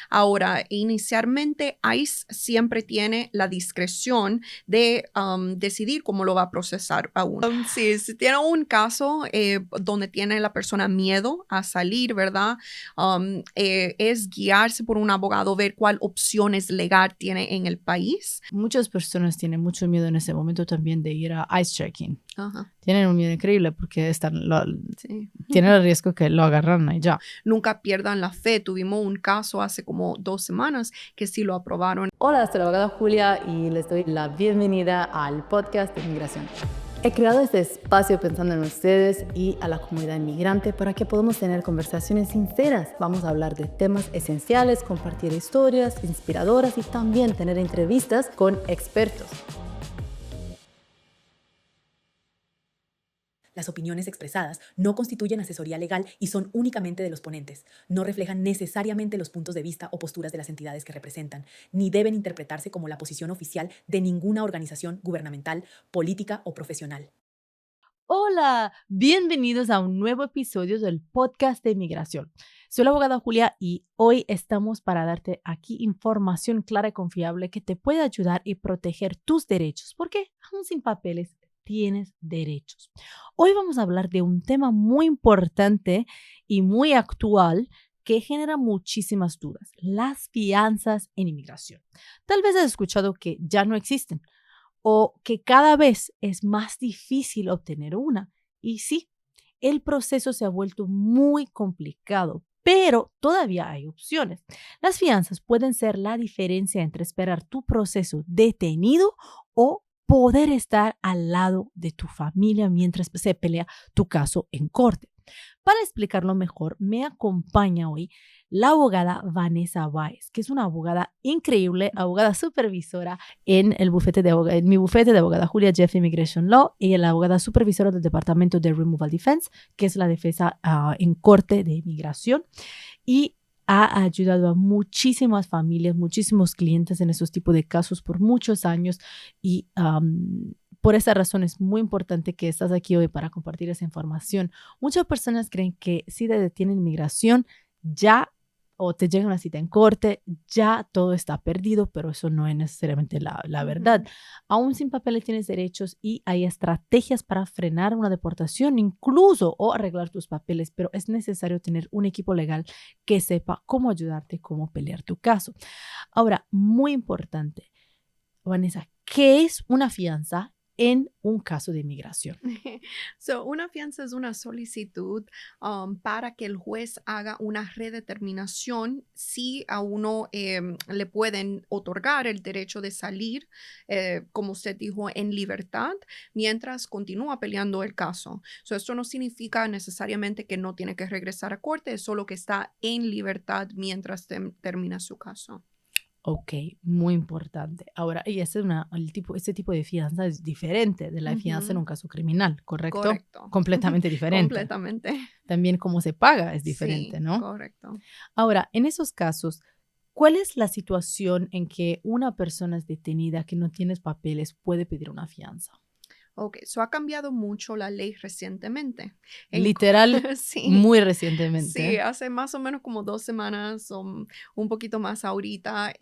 Ahora, inicialmente, ICE siempre tiene la discreción de decidir cómo lo va a procesar a uno. Si tiene un caso donde tiene la persona miedo a salir, ¿verdad? Es guiarse por un abogado, ver cuál opciones legal tiene en el país. Muchas personas tienen mucho miedo en ese momento también de ir a ICE checking. Ajá. Tienen un miedo increíble porque Sí. tienen el riesgo que lo agarran y ya. Nunca pierdan la fe. Tuvimos un caso hace como 2 semanas que sí lo aprobaron. Hola, soy la abogada Julia y les doy la bienvenida al podcast de Inmigración. He creado este espacio pensando en ustedes y a la comunidad inmigrante para que podamos tener conversaciones sinceras. Vamos a hablar de temas esenciales, compartir historias inspiradoras y también tener entrevistas con expertos. Las opiniones expresadas no constituyen asesoría legal y son únicamente de los ponentes. No reflejan necesariamente los puntos de vista o posturas de las entidades que representan, ni deben interpretarse como la posición oficial de ninguna organización gubernamental, política o profesional. Hola, bienvenidos a un nuevo episodio del podcast de Inmigración. Soy la abogada Julia y hoy estamos para darte aquí información clara y confiable que te puede ayudar y proteger tus derechos, porque aún sin papeles tienes derechos. Hoy vamos a hablar de un tema muy importante y muy actual que genera muchísimas dudas, las fianzas en inmigración. Tal vez has escuchado que ya no existen o que cada vez es más difícil obtener una. Y sí, el proceso se ha vuelto muy complicado, pero todavía hay opciones. Las fianzas pueden ser la diferencia entre esperar tu proceso detenido o poder estar al lado de tu familia mientras se pelea tu caso en corte. Para explicarlo mejor, me acompaña hoy la abogada Vanessa Báez, que es una abogada increíble, abogada supervisora en mi bufete de abogada Julia Jeff Immigration Law. Ella es la abogada supervisora del Departamento de Removal Defense, que es la defensa en corte de inmigración. Y ha ayudado a muchísimas familias, muchísimos clientes en esos tipos de casos por muchos años y por esa razón es muy importante que estás aquí hoy para compartir esa información. Muchas personas creen que si te detienen inmigración ya o te llega una cita en corte, ya todo está perdido, pero eso no es necesariamente la verdad. Aún sin papeles tienes derechos y hay estrategias para frenar una deportación incluso o arreglar tus papeles, pero es necesario tener un equipo legal que sepa cómo ayudarte, cómo pelear tu caso. Ahora, muy importante, Vanessa, ¿qué es una fianza en un caso de inmigración? Una fianza es una solicitud para que el juez haga una redeterminación si a uno le pueden otorgar el derecho de salir, como usted dijo, en libertad, mientras continúa peleando el caso. Esto no significa necesariamente que no tiene que regresar a corte, es solo que está en libertad mientras termina su caso. Ok, muy importante. Ahora, y este tipo de fianza es diferente de la fianza en un caso criminal, ¿correcto? Correcto. Completamente diferente. Completamente. También cómo se paga es diferente, Sí, ¿no? correcto. Ahora, en esos casos, ¿cuál es la situación en que una persona es detenida que no tiene papeles puede pedir una fianza? Ok, ha cambiado mucho la ley recientemente. Literal, Sí. muy recientemente. Sí, hace más o menos como 2 semanas o un poquito más ahorita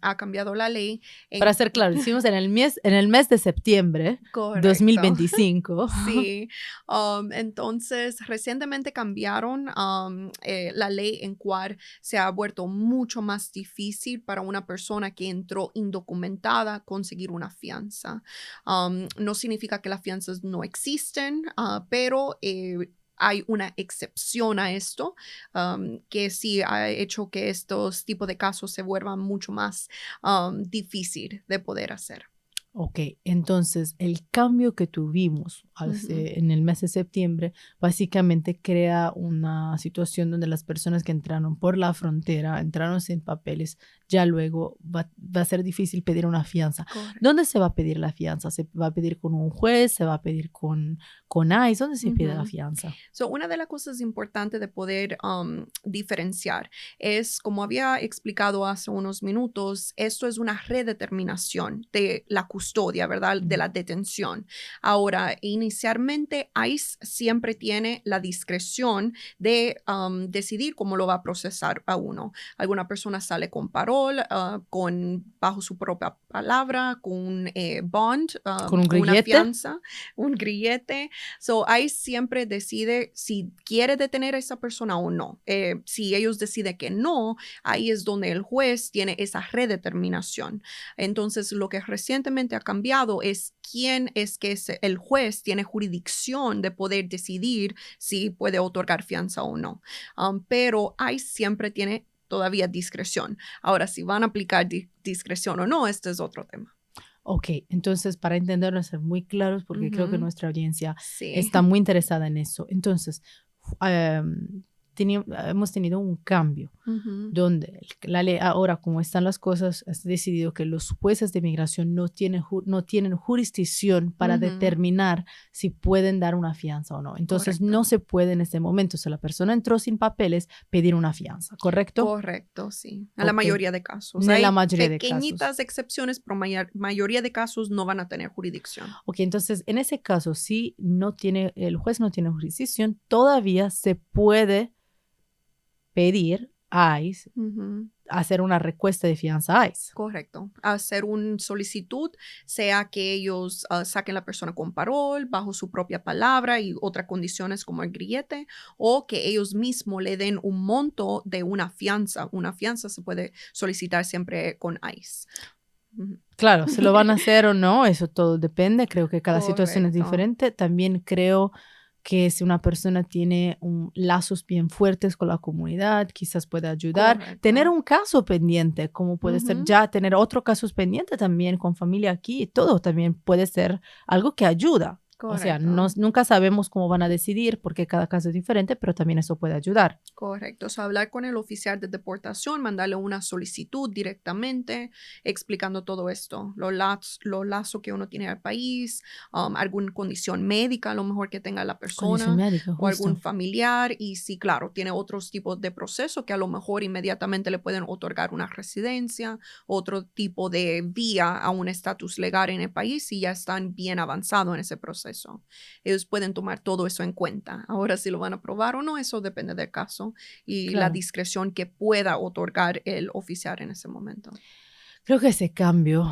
ha cambiado la ley. Para ser claro, hicimos en el mes de septiembre. Correcto. 2025. Sí. Entonces, recientemente cambiaron la ley en cual se ha vuelto mucho más difícil para una persona que entró indocumentada conseguir una fianza. No significa que las fianzas no existen, pero hay una excepción a esto, que sí ha hecho que estos tipos de casos se vuelvan mucho más difícil de poder hacer. Ok, entonces el cambio que tuvimos en el mes de septiembre básicamente crea una situación donde las personas que entraron por la frontera, entraron sin papeles, ya luego va a ser difícil pedir una fianza. Correcto. ¿Dónde se va a pedir la fianza? ¿Se va a pedir con un juez? ¿Se va a pedir con ICE? ¿Dónde se pide la fianza? Una de las cosas importantes de poder diferenciar es, como había explicado hace unos minutos, esto es una redeterminación de la custodia custodia, ¿verdad? De la detención. Ahora, inicialmente, ICE siempre tiene la discreción de decidir cómo lo va a procesar a uno. Alguna persona sale con parol, bajo su propia palabra, con un bond, ¿Con un una grillete? fianza, un grillete. So, ICE siempre decide si quiere detener a esa persona o no. Si ellos deciden que no, ahí es donde el juez tiene esa redeterminación. Entonces, lo que recientemente ha cambiado es quién es que el juez tiene jurisdicción de poder decidir si puede otorgar fianza o no. Pero ICE siempre tiene todavía discreción. Ahora, si van a aplicar discreción o no, este es otro tema. Ok, entonces para entenderlo, ser muy claros, porque creo que nuestra audiencia Sí. está muy interesada en eso. Entonces, hemos tenido un cambio donde la ley ahora, como están las cosas, ha decidido que los jueces de migración no tienen jurisdicción para determinar si pueden dar una fianza o no. Entonces, Correcto. no se puede en este momento, si la persona entró sin papeles, pedir una fianza, ¿correcto? Correcto, sí. En la Ok. mayoría de casos. En Hay la mayoría de pequeñitas casos. excepciones, pero mayoría de casos no van a tener jurisdicción. Ok, entonces en ese caso, si el juez no tiene jurisdicción, todavía se puede pedir a ICE, hacer una requesta de fianza a ICE. Correcto. Hacer una solicitud, sea que ellos saquen la persona con parol, bajo su propia palabra y otras condiciones como el grillete, o que ellos mismos le den un monto de una fianza. Una fianza se puede solicitar siempre con ICE. Claro, se lo van a hacer o no, eso todo depende. Creo que cada situación es Correcto. diferente. También creo que si una persona tiene lazos bien fuertes con la comunidad, quizás puede ayudar. Correcto. Tener un caso pendiente, como puede ser ya tener otro caso pendiente también con familia aquí, todo también puede ser algo que ayuda. O sea, Correcto. nunca sabemos cómo van a decidir porque cada caso es diferente, pero también eso puede ayudar. Correcto. O sea, hablar con el oficial de deportación, mandarle una solicitud directamente explicando todo esto, los lazos que uno tiene al país, alguna condición médica a lo mejor que tenga la Condición persona médica, o algún justo. familiar. Y sí, claro, tiene otros tipos de procesos que a lo mejor inmediatamente le pueden otorgar una residencia, otro tipo de vía a un estatus legal en el país si ya están bien avanzados en ese proceso. Ellos pueden tomar todo eso en cuenta. Ahora, si lo van a aprobar o no, eso depende del caso y la Claro. discreción que pueda otorgar el oficial en ese momento. Creo que ese cambio,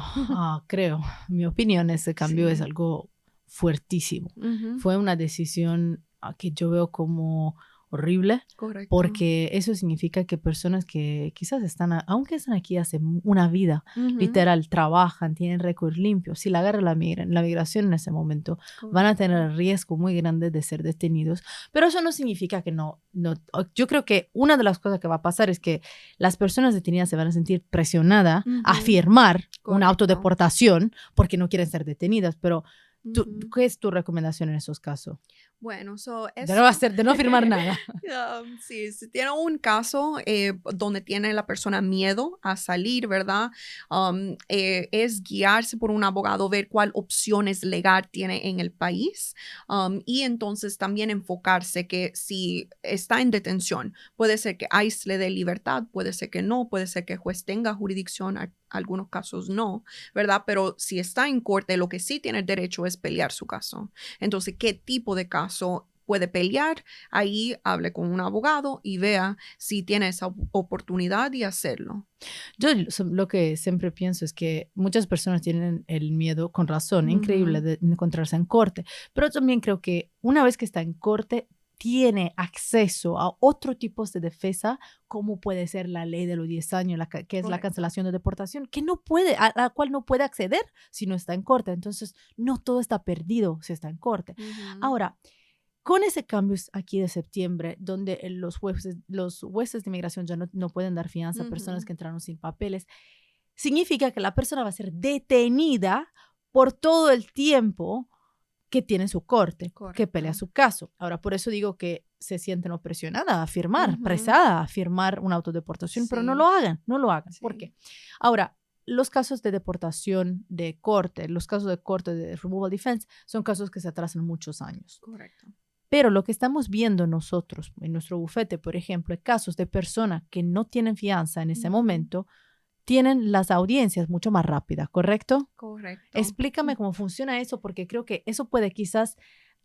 mi opinión, ese cambio Sí. es algo fuertísimo. Fue una decisión que yo veo como horrible, Correcto. porque eso significa que personas que quizás aunque están aquí hace una vida, literal, trabajan, tienen récord limpio, si la agarra la migración en ese momento, van a tener el riesgo muy grande de ser detenidos. Pero eso no significa que no. Yo creo que una de las cosas que va a pasar es que las personas detenidas se van a sentir presionadas a firmar una Correcto. autodeportación porque no quieren ser detenidas, pero ¿qué es tu recomendación en esos casos? Bueno, De no firmar nada. Sí, si tiene un caso donde tiene la persona miedo a salir, ¿verdad? Es guiarse por un abogado, ver cuál opciones legal tiene en el país y entonces también enfocarse que si está en detención, puede ser que ICE le dé libertad, puede ser que no, puede ser que el juez tenga jurisdicción, algunos casos no, ¿verdad? Pero si está en corte, lo que sí tiene el derecho es pelear su caso. Entonces, ¿qué tipo de caso puede pelear? Ahí hable con un abogado y vea si tiene esa oportunidad de hacerlo. Yo lo que siempre pienso es que muchas personas tienen el miedo, con razón, increíble, de encontrarse en corte, pero también creo que una vez que está en corte, tiene acceso a otro tipo de defensa, como puede ser la ley de los 10 años, que es la cancelación de deportación, que a la cual no puede acceder si no está en corte. Entonces, no todo está perdido si está en corte. Ahora, con ese cambio aquí de septiembre, donde los jueces de inmigración ya no pueden dar fianza a personas que entraron sin papeles, significa que la persona va a ser detenida por todo el tiempo que tiene su corte, que pelea su caso. Ahora, por eso digo que se sienten presionadas a firmar, presadas a firmar una autodeportación, pero no lo hagan. Sí. ¿Por qué? Ahora, los casos de deportación de corte, los casos de corte de removal defense, son casos que se atrasan muchos años. Correcto. Pero lo que estamos viendo nosotros en nuestro bufete, por ejemplo, casos de personas que no tienen fianza en ese momento, tienen las audiencias mucho más rápidas, ¿correcto? Correcto. Explícame cómo funciona eso, porque creo que eso puede quizás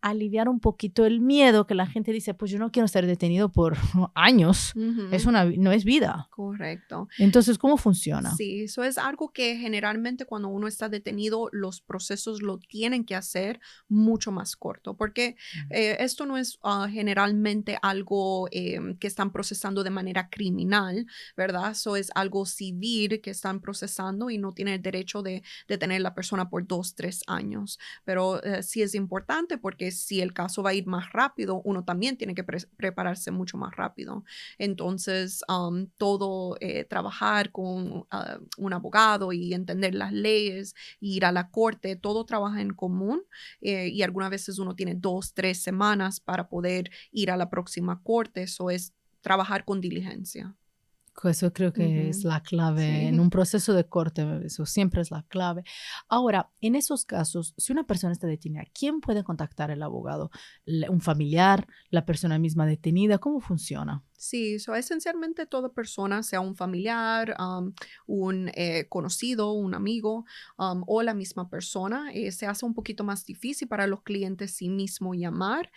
aliviar un poquito el miedo que la gente dice, pues yo no quiero ser detenido por años, Ujú. no es vida. Correcto. Entonces, ¿cómo funciona? Sí, eso es algo que generalmente cuando uno está detenido, los procesos lo tienen que hacer mucho más corto, porque esto no es generalmente algo que están procesando de manera criminal, ¿verdad? Eso es algo civil que están procesando y no tienen el derecho de detener a la persona por 2, 3 años. Pero sí es importante porque si el caso va a ir más rápido, uno también tiene que prepararse mucho más rápido. Entonces, todo trabajar con un abogado y entender las leyes, ir a la corte, todo trabaja en común y algunas veces uno tiene 2, 3 semanas para poder ir a la próxima corte. Eso es trabajar con diligencia. Eso creo que es Ujú. la clave en Sí. un proceso de corte, eso siempre es la clave. Ahora, en esos casos, si una persona está detenida, ¿quién puede contactar al abogado? ¿Un familiar? ¿La persona misma detenida? ¿Cómo funciona? Sí, esencialmente toda persona, sea un familiar, un conocido, un amigo o la misma persona, se hace un poquito más difícil para los clientes sí mismo llamar.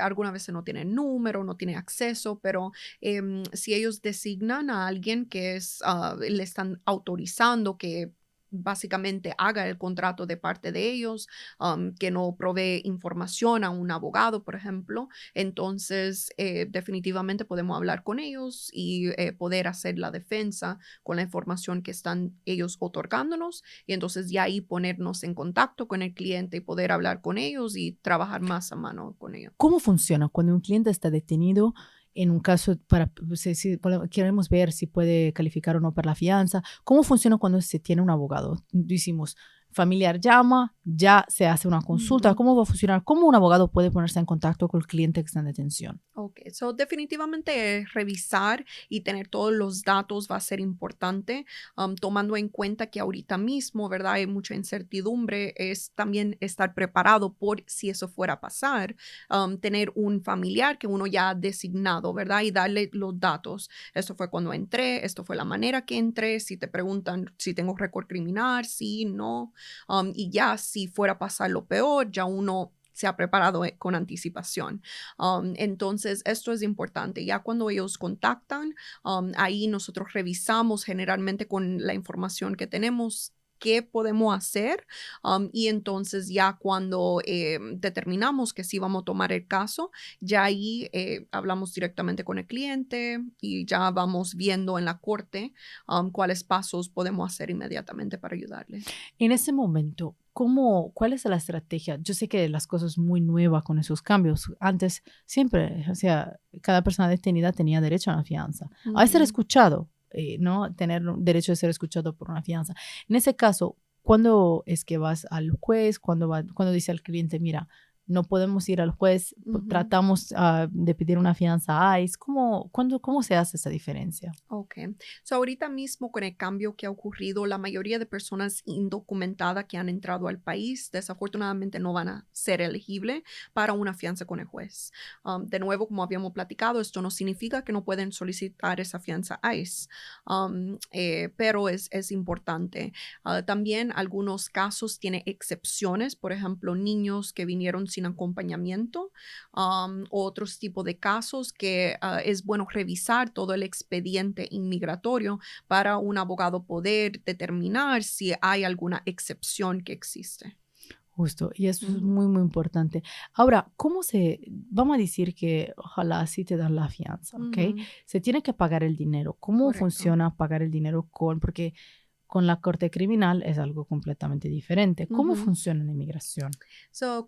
Algunas veces no tienen número, no tienen acceso, pero si ellos designan a alguien que le están autorizando que básicamente haga el contrato de parte de ellos, que no provee información a un abogado, por ejemplo, entonces, definitivamente podemos hablar con ellos y poder hacer la defensa con la información que están ellos otorgándonos y entonces ya ahí ponernos en contacto con el cliente y poder hablar con ellos y trabajar más a mano con ellos. ¿Cómo funciona cuando un cliente está detenido en un caso para, queremos ver si puede calificar o no para la fianza? ¿Cómo funciona cuando se tiene un abogado? Decimos, familiar llama, ya se hace una consulta. Ujú. ¿Cómo va a funcionar? ¿Cómo un abogado puede ponerse en contacto con el cliente que está en detención? Ok, definitivamente revisar y tener todos los datos va a ser importante, tomando en cuenta que ahorita mismo, ¿verdad? Hay mucha incertidumbre, es también estar preparado por si eso fuera a pasar, tener un familiar que uno ya ha designado, ¿verdad? Y darle los datos. Esto fue cuando entré, esto fue la manera que entré, si te preguntan si tengo récord criminal, sí, no, y ya si fuera a pasar lo peor, ya uno se ha preparado con anticipación. Entonces, esto es importante. Ya cuando ellos contactan, ahí nosotros revisamos generalmente con la información que tenemos qué podemos hacer y entonces ya cuando determinamos que sí vamos a tomar el caso, ya ahí hablamos directamente con el cliente y ya vamos viendo en la corte cuáles pasos podemos hacer inmediatamente para ayudarle. En ese momento, ¿cuál es la estrategia? Yo sé que las cosas muy nuevas con esos cambios. Antes siempre, o sea, cada persona detenida tenía derecho a una fianza, a ser Ujú. escuchado, ¿no? Tener derecho de ser escuchado por una fianza. En ese caso, ¿cuándo es que vas al juez? ¿Cuándo dice al cliente, mira, no podemos ir al juez, Ujú. tratamos de pedir una fianza a ICE? ¿Cómo se hace esa diferencia? Ok. Ahorita mismo con el cambio que ha ocurrido, la mayoría de personas indocumentadas que han entrado al país desafortunadamente no van a ser elegibles para una fianza con el juez. De nuevo, como habíamos platicado, esto no significa que no pueden solicitar esa fianza ICE, pero es importante. También algunos casos tienen excepciones, por ejemplo, niños que vinieron sin acompañamiento, otros tipos de casos que es bueno revisar todo el expediente inmigratorio para un abogado poder determinar si hay alguna excepción que existe. Justo, y eso es Ujú. muy, muy importante. Ahora, vamos a decir que ojalá sí te dan la fianza, ¿ok? Ujú. Se tiene que pagar el dinero. ¿Cómo Correcto. funciona pagar el dinero porque con la corte criminal es algo completamente diferente? ¿Cómo Ujú. funciona en inmigración?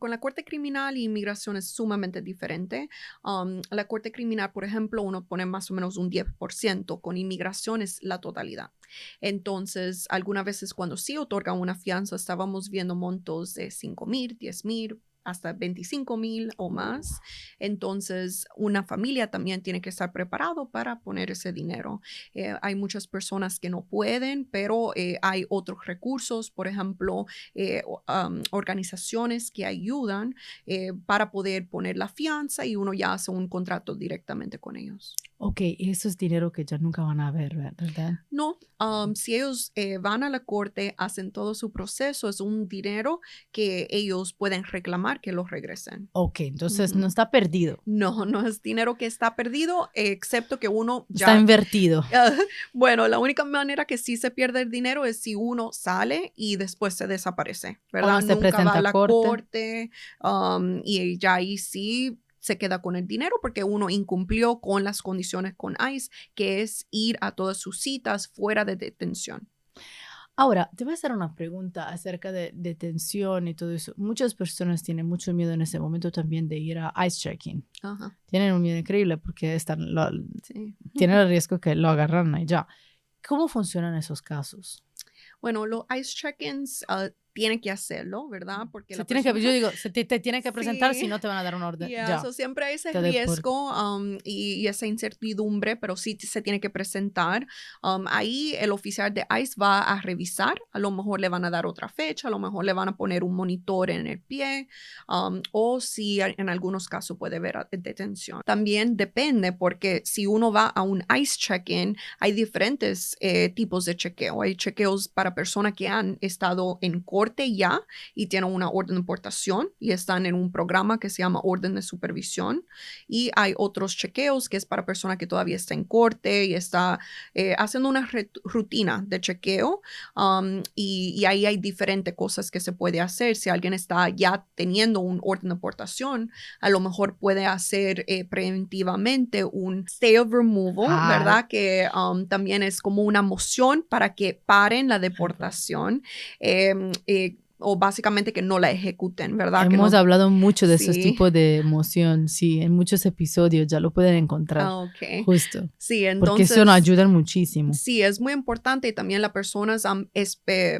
Con la Corte Criminal y Inmigración es sumamente diferente. La Corte Criminal, por ejemplo, uno pone más o menos un 10%, con inmigración es la totalidad. Entonces, algunas veces cuando sí otorgan una fianza, estábamos viendo montos de 5,000, 10,000. hasta 25,000 o más. Entonces, una familia también tiene que estar preparado para poner ese dinero. Hay muchas personas que no pueden, pero hay otros recursos, por ejemplo, organizaciones que ayudan para poder poner la fianza y uno ya hace un contrato directamente con ellos. Ok, y eso es dinero que ya nunca van a ver, ¿verdad? No, si ellos van a la corte, hacen todo su proceso, es un dinero que ellos pueden reclamar que lo regresen. Ok, entonces no Ujú. está perdido, No, no es dinero que está perdido, excepto que uno está ya... invertido. Bueno, la única manera que sí se pierde el dinero es si uno sale y después se desaparece, ¿verdad? se Nunca va presenta a a la corte. corte, y ya ahí sí se queda con el dinero porque uno incumplió con las condiciones con ICE, que es ir a todas sus citas fuera de detención. Ahora, te voy a hacer una pregunta acerca de detención y todo eso. Muchas personas tienen mucho miedo en ese momento también de ir a ICE checking. Ajá, Tienen un miedo increíble porque sí. tienen el riesgo que lo agarran y ya. ¿Cómo funcionan esos casos? Bueno, los ICE check-ins tienen que hacerlo, ¿verdad? Porque Se la tiene que, persona... yo digo, te tienen que presentar, si Sí. no te van a dar una orden. Yeah, Ya, so siempre hay ese te deportan. riesgo y esa incertidumbre, pero sí se tiene que presentar. Ahí el oficial de ICE va a revisar, a lo mejor le van a dar otra fecha, a lo mejor le van a poner un monitor en el pie, o si en algunos casos puede haber detención. También depende, porque si uno va a un ICE check-in, hay diferentes tipos de chequeo. Hay chequeos para personas que han estado en corte ya y tienen una orden de deportación y están en un programa que se llama orden de supervisión, y hay otros chequeos que es para personas que todavía está en corte y está haciendo una rutina de chequeo, y ahí hay diferentes cosas que se puede hacer. Si alguien está ya teniendo un orden de deportación, a lo mejor puede hacer preventivamente un stay of removal, ¿verdad? Que también es como una moción para que paren la deportación. O básicamente que no la ejecuten, ¿verdad? Que Hemos no... hablado mucho de esos Sí. tipos de emoción, sí, en muchos episodios ya lo pueden encontrar, Ok. justo, Sí, porque eso nos entonces... ayuda muchísimo. Sí, es muy importante y también las personas han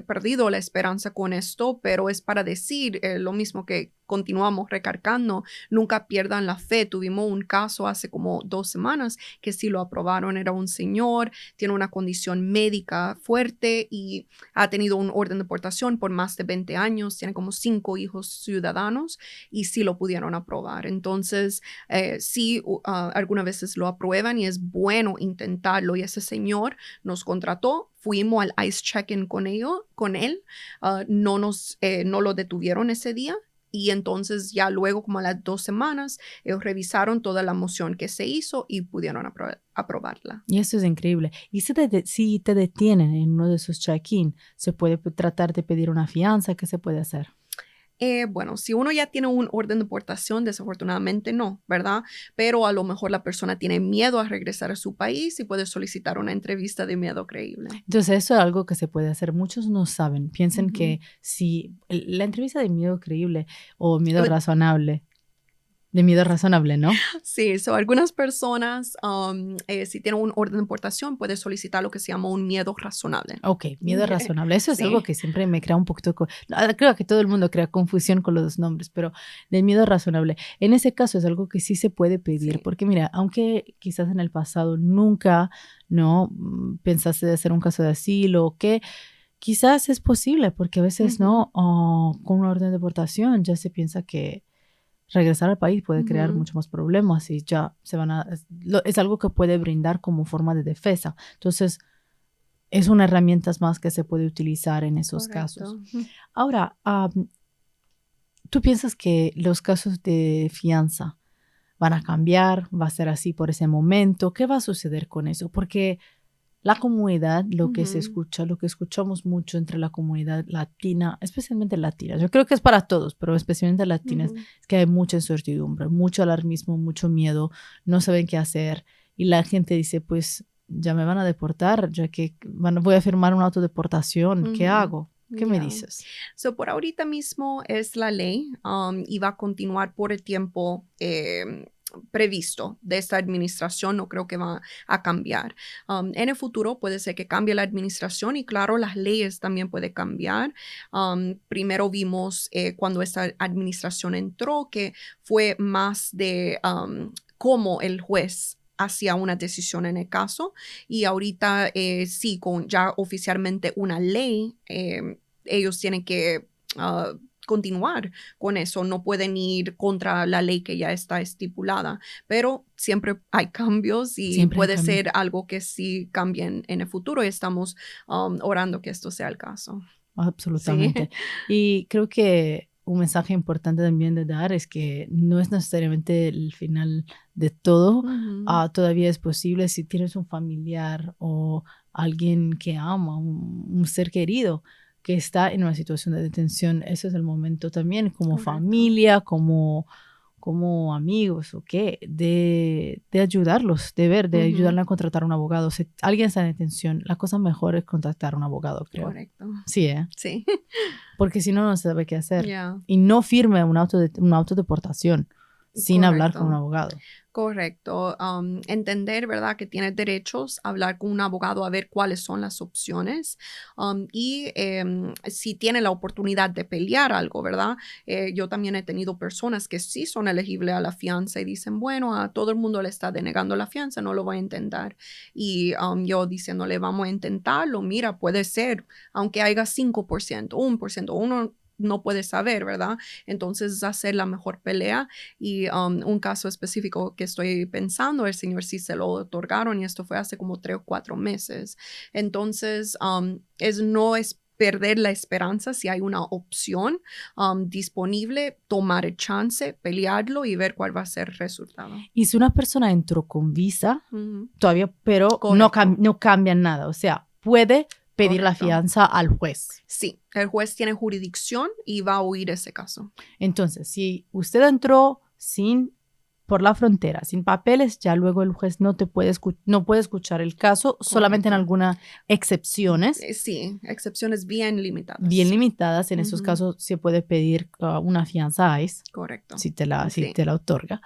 perdido la esperanza con esto, pero es para decir lo mismo que continuamos recargando, nunca pierdan la fe. Tuvimos un caso hace como 2 semanas que sí lo aprobaron, era un señor, tiene una condición médica fuerte y ha tenido un orden de deportación por más de 20 años, tiene como 5 hijos ciudadanos y sí lo pudieron aprobar. Entonces, sí, algunas veces lo aprueban y es bueno intentarlo, y ese señor nos contrató, fuimos al ICE check-in con él, no lo detuvieron ese día. Y entonces ya luego, como a las 2 semanas, ellos revisaron toda la moción que se hizo y pudieron aprobarla. Y eso es increíble. Y si te detienen en uno de esos check-in, ¿se puede tratar de pedir una fianza? ¿Qué se puede hacer? Bueno, si uno ya tiene un orden de deportación, desafortunadamente no, ¿verdad? Pero a lo mejor la persona tiene miedo a regresar a su país y puede solicitar una entrevista de miedo creíble. Entonces, eso es algo que se puede hacer. Muchos no saben. Piensan que si la entrevista de miedo creíble o miedo razonable, de miedo razonable, ¿no? Sí, algunas personas, si tienen un orden de deportación, pueden solicitar lo que se llama un miedo razonable. Ok, miedo razonable. Eso es Sí. algo que siempre me crea un poquito, creo que todo el mundo crea confusión con los dos nombres, pero del miedo razonable. En ese caso es algo que sí se puede pedir, Sí. porque mira, aunque quizás en el pasado nunca, ¿no? Pensaste de hacer un caso de asilo o qué, quizás es posible, porque a veces, ¿no? Con una orden de deportación ya se piensa que regresar al país puede crear muchos más problemas y ya es algo que puede brindar como forma de defensa. Entonces, es una herramienta más que se puede utilizar en esos casos. Ahora, ¿tú piensas que los casos de fianza van a cambiar? ¿Va a ser así por ese momento? ¿Qué va a suceder con eso? Porque la comunidad, lo que se escucha, lo que escuchamos mucho entre la comunidad latina, especialmente latina, yo creo que es para todos, pero especialmente latinas, es que hay mucha incertidumbre, mucho alarmismo, mucho miedo, no saben qué hacer y la gente dice, pues ya me van a deportar, ya que voy a firmar una autodeportación, ¿qué hago? ¿Qué me dices? Por ahorita mismo es la ley y va a continuar por el tiempo previsto de esta administración, no creo que va a cambiar. En el futuro puede ser que cambie la administración y claro, las leyes también pueden cambiar. Primero vimos cuando esta administración entró que fue más de cómo el juez hacía una decisión en el caso y ahorita sí, con ya oficialmente una ley, ellos tienen que continuar con eso, no pueden ir contra la ley que ya está estipulada, pero siempre hay cambios y Siempre hay puede cambios. ser algo que sí cambie en el futuro y estamos orando que esto sea el caso. Absolutamente. Y creo que un mensaje importante también de dar es que no es necesariamente el final de todo. Ujú. Todavía es posible si tienes un familiar o alguien que ama, un ser querido que está en una situación de detención. Ese es el momento también como Correcto. familia, como amigos o qué, de ayudarlos, de ayudarle a contratar un abogado. Si alguien está en detención, la cosa mejor es contactar a un abogado, creo. Correcto. Sí, Sí. porque si no, no sabe qué hacer. Ya. Y no firme una autodeportación sin hablar con un Correcto. abogado. Correcto. Entender, ¿verdad? Que tienes derechos, hablar con un abogado a ver cuáles son las opciones y si tiene la oportunidad de pelear algo, ¿verdad? Yo también he tenido personas que sí son elegibles a la fianza y dicen, bueno, a todo el mundo le está denegando la fianza, no lo voy a intentar. Y yo diciéndole, vamos a intentarlo, mira, puede ser, aunque haya 5%, 1%, uno no puede saber, ¿verdad? Entonces, hacer la mejor pelea y un caso específico que estoy pensando, el señor sí se lo otorgaron y esto fue hace como 3 o 4 meses. Entonces, no es perder la esperanza si hay una opción disponible, tomar el chance, pelearlo y ver cuál va a ser el resultado. Y si una persona entró con visa, Ujú. todavía, pero Correcto. no cambia nada. O sea, puede pedir la Correcto. fianza al juez. Sí, el juez tiene jurisdicción y va a oír ese caso. Entonces, si usted entró por la frontera, sin papeles, ya luego el juez no puede escuchar el caso, solamente en Correcto. algunas excepciones Sí, excepciones bien limitadas. bien limitadas. En esos Ujú. casos se puede pedir una fianza ICE, Correcto. si te la Sí. otorga.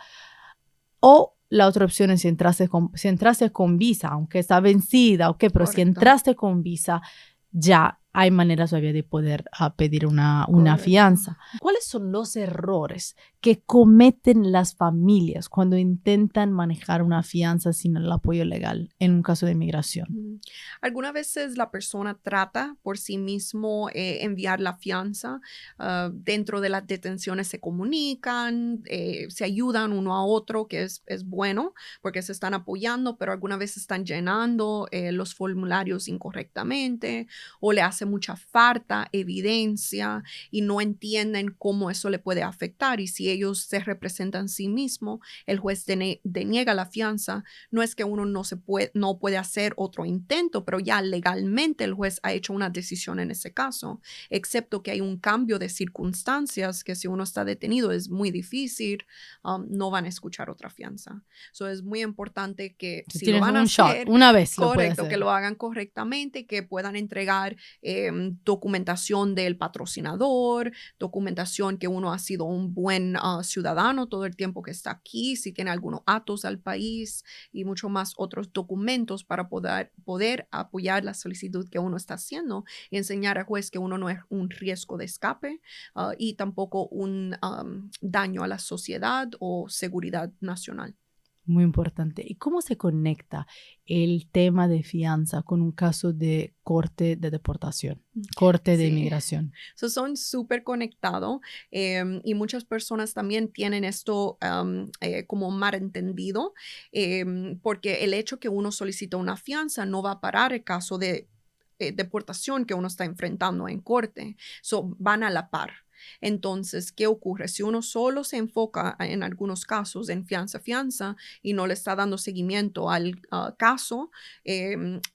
O la otra opción es si entraste con visa, aunque está vencida, ok, pero si Correcto. entraste con visa, ya hay maneras todavía de poder pedir una Correcto. fianza. ¿Cuáles son los errores que cometen las familias cuando intentan manejar una fianza sin el apoyo legal en un caso de inmigración? Algunas veces la persona trata por sí mismo enviar la fianza. Dentro de las detenciones se comunican, se ayudan uno a otro, que es bueno porque se están apoyando, pero algunas veces están llenando los formularios incorrectamente o le hace mucha falta evidencia y no entienden cómo eso le puede afectar. Y si ellos se representan a sí mismos, el juez deniega la fianza. No es que uno no puede hacer otro intento, pero ya legalmente el juez ha hecho una decisión en ese caso, excepto que hay un cambio de circunstancias que si uno está detenido es muy difícil, no van a escuchar otra fianza. So es muy importante que si lo Tienes van a un shot, hacer, una vez lo puedes correcto, hacer. que lo hagan correctamente, que puedan entregar documentación del patrocinador, documentación que uno ha sido un buen ciudadano todo el tiempo que está aquí, si tiene algunos actos al país y mucho más otros documentos para poder apoyar la solicitud que uno está haciendo y enseñar al juez que uno no es un riesgo de escape y tampoco un daño a la sociedad o seguridad nacional. Muy importante. ¿Y cómo se conecta el tema de fianza con un caso de corte de deportación, corte de Sí. inmigración? Son súper conectados y muchas personas también tienen esto como malentendido porque el hecho que uno solicita una fianza no va a parar el caso de deportación que uno está enfrentando en corte. Van a la par. Entonces, ¿qué ocurre? Si uno solo se enfoca en algunos casos en fianza y no le está dando seguimiento al caso,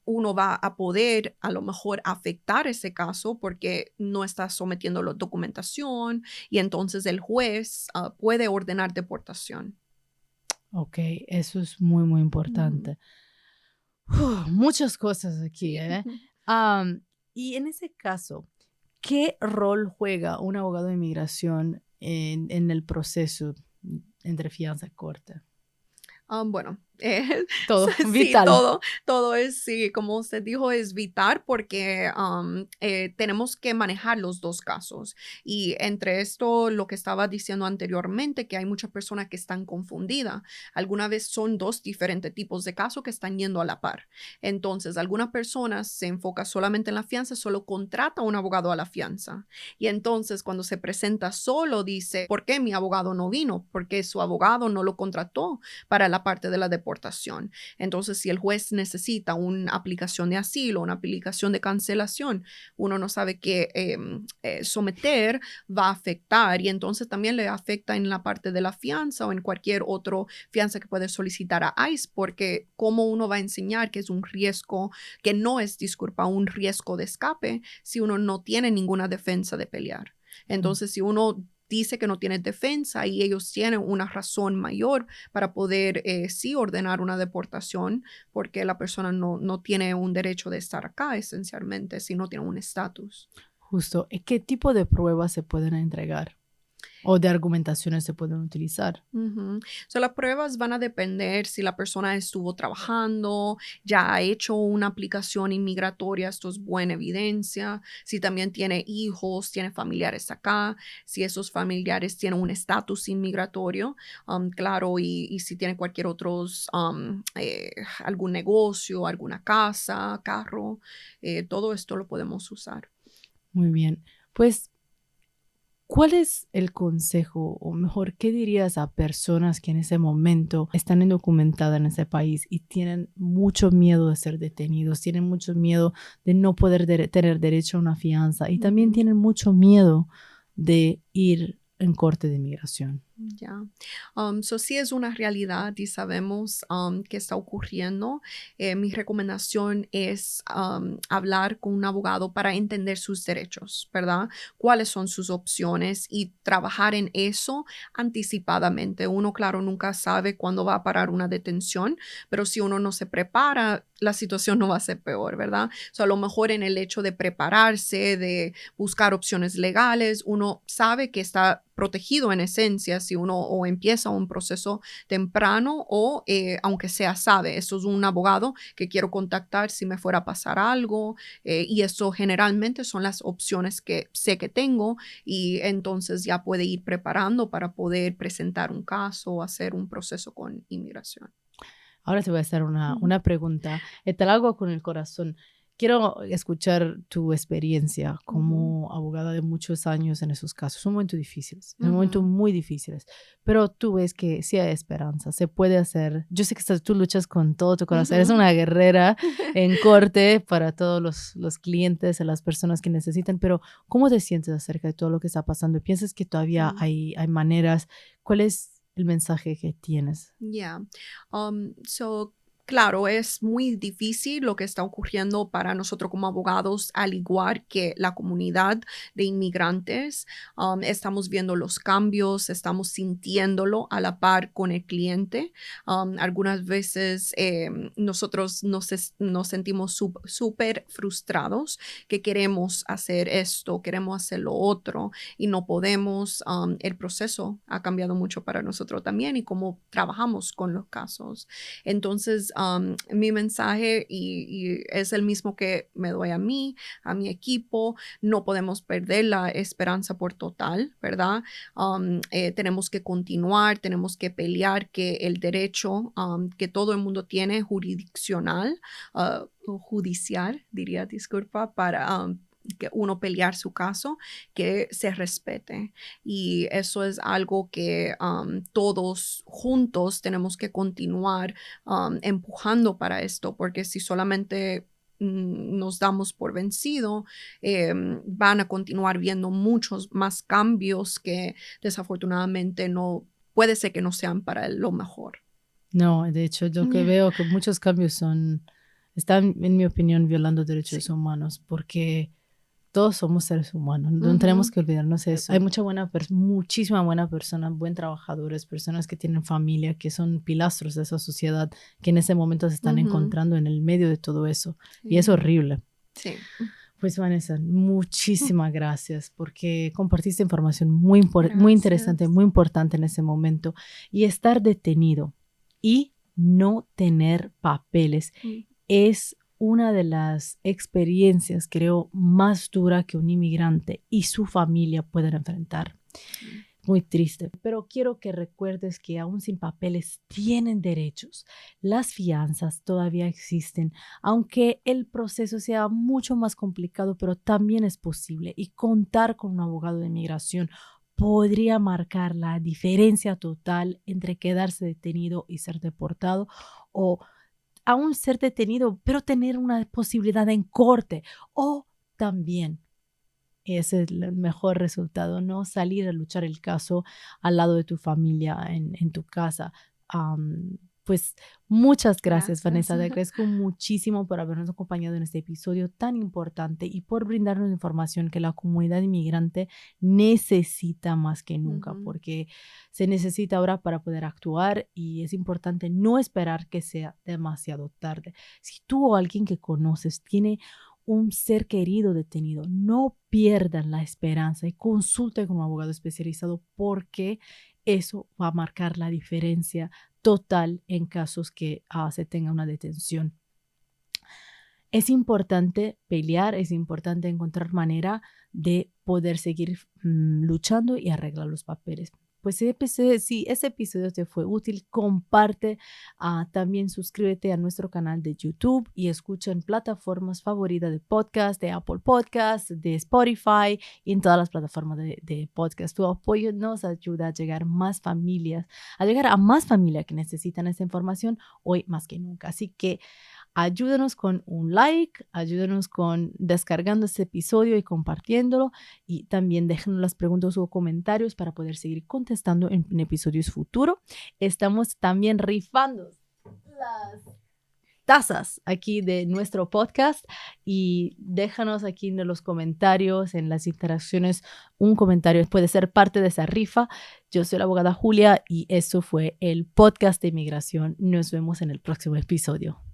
uno va a poder a lo mejor afectar ese caso porque no está sometiendo la documentación y entonces el juez puede ordenar deportación. Ok, eso es muy, muy importante. Muchas cosas aquí, ¿eh? Y en ese caso, ¿qué rol juega un abogado de inmigración en el proceso entre fianza y corte? Bueno, Todo, sí, vital. todo es, sí, como usted dijo, es vital porque tenemos que manejar los dos casos. Y entre esto, lo que estaba diciendo anteriormente, que hay muchas personas que están confundidas. Alguna vez son dos diferentes tipos de casos que están yendo a la par. Entonces, algunas personas se enfocan solamente en la fianza, solo contrata a un abogado a la fianza. Y entonces, cuando se presenta solo, dice, ¿por qué mi abogado no vino? Porque su abogado no lo contrató para la parte de la deportación. Entonces, si el juez necesita una aplicación de asilo, una aplicación de cancelación, uno no sabe qué someter, va a afectar y entonces también le afecta en la parte de la fianza o en cualquier otro fianza que puede solicitar a ICE, porque cómo uno va a enseñar que es un riesgo, que no es, disculpa, un riesgo de escape si uno no tiene ninguna defensa de pelear. Entonces, si uno dice que no tiene defensa y ellos tienen una razón mayor para poder sí ordenar una deportación porque la persona no tiene un derecho de estar acá esencialmente si no tiene un estatus. Justo. ¿Qué tipo de pruebas se pueden entregar? ¿O de argumentaciones se pueden utilizar? So, las pruebas van a depender si la persona estuvo trabajando, ya ha hecho una aplicación inmigratoria, esto es buena evidencia. Si también tiene hijos, tiene familiares acá, si esos familiares tienen un estatus inmigratorio, claro, y si tiene cualquier otro, algún negocio, alguna casa, carro, todo esto lo podemos usar. Muy bien. Pues, ¿cuál es el consejo, o mejor, qué dirías a personas que en ese momento están indocumentadas en ese país y tienen mucho miedo de ser detenidos, tienen mucho miedo de no poder tener derecho a una fianza y también tienen mucho miedo de ir en corte de inmigración? Ya. So sí es una realidad y sabemos que está ocurriendo. Mi recomendación es hablar con un abogado para entender sus derechos, ¿verdad? Cuáles son sus opciones y trabajar en eso anticipadamente. Uno, claro, nunca sabe cuándo va a parar una detención, pero si uno no se prepara, la situación no va a ser peor, ¿verdad? So, a lo mejor en el hecho de prepararse, de buscar opciones legales, uno sabe que está protegido en esencia si uno o empieza un proceso temprano o aunque sea sabe, esto es un abogado que quiero contactar si me fuera a pasar algo y eso generalmente son las opciones que sé que tengo y entonces ya puede ir preparando para poder presentar un caso o hacer un proceso con inmigración. Ahora te voy a hacer una pregunta. Te la hago con el corazón. Quiero escuchar tu experiencia como abogada de muchos años en esos casos. Son momentos difíciles, son momentos muy difíciles, pero tú ves que sí hay esperanza, se puede hacer. Yo sé que tú luchas con todo tu corazón, eres una guerrera en corte para todos los clientes, las personas que necesitan, pero ¿cómo te sientes acerca de todo lo que está pasando? ¿Piensas que todavía hay maneras? ¿Cuál es el mensaje que tienes? Yeah. So, claro, es muy difícil lo que está ocurriendo para nosotros como abogados, al igual que la comunidad de inmigrantes. Estamos viendo los cambios, estamos sintiéndolo a la par con el cliente. Algunas veces nosotros nos sentimos súper frustrados que queremos hacer esto, queremos hacer lo otro y no podemos. El proceso ha cambiado mucho para nosotros también y cómo trabajamos con los casos. Entonces, mi mensaje y es el mismo que me doy a mí, a mi equipo, no podemos perder la esperanza por total, ¿verdad? Tenemos que continuar, tenemos que pelear que el derecho que todo el mundo tiene jurisdiccional, o judicial, diría, disculpa, para que uno pelear su caso, que se respete. Y eso es algo que todos juntos tenemos que continuar empujando para esto, porque si solamente nos damos por vencido, van a continuar viendo muchos más cambios que desafortunadamente no, puede ser que no sean para lo mejor. No, de hecho, yo que veo que muchos cambios están, en mi opinión, violando derechos humanos, porque todos somos seres humanos, no tenemos que olvidarnos de eso. Hay muchísima buena persona, buen trabajadores, personas que tienen familia, que son pilastros de esa sociedad, que en ese momento se están encontrando en el medio de todo eso. Y es horrible. Sí. Pues Vanessa, muchísimas gracias porque compartiste información muy interesante, muy importante en ese momento. Y estar detenido y no tener papeles es una de las experiencias, creo, más dura que un inmigrante y su familia pueden enfrentar. Muy triste, pero quiero que recuerdes que aún sin papeles tienen derechos. Las fianzas todavía existen, aunque el proceso sea mucho más complicado, pero también es posible. Y contar con un abogado de inmigración podría marcar la diferencia total entre quedarse detenido y ser deportado, o aún ser detenido, pero tener una posibilidad en corte, o también ese es el mejor resultado, ¿no? Salir a luchar el caso al lado de tu familia en tu casa. Pues muchas gracias, Vanessa. Te agradezco muchísimo por habernos acompañado en este episodio tan importante y por brindarnos información que la comunidad inmigrante necesita más que nunca, porque se necesita ahora para poder actuar y es importante no esperar que sea demasiado tarde. Si tú o alguien que conoces tiene un ser querido detenido, no pierdan la esperanza y consulten con un abogado especializado, porque eso va a marcar la diferencia total en casos que se tenga una detención. Es importante pelear, es importante encontrar manera de poder seguir luchando y arreglar los papeles. Pues si ese episodio te fue útil, comparte, también suscríbete a nuestro canal de YouTube y escucha en plataformas favoritas de podcast, de Apple Podcast, de Spotify y en todas las plataformas de podcast. Tu apoyo nos ayuda a llegar a más familias que necesitan esta información hoy más que nunca. Así que ayúdanos con un like, ayúdanos con descargando este episodio y compartiéndolo, y también déjenos las preguntas o comentarios para poder seguir contestando en episodios futuros. Estamos también rifando las tazas aquí de nuestro podcast y déjanos aquí en los comentarios, en las interacciones, un comentario puede ser parte de esa rifa. Yo soy la abogada Julia y eso fue el podcast de inmigración. Nos vemos en el próximo episodio.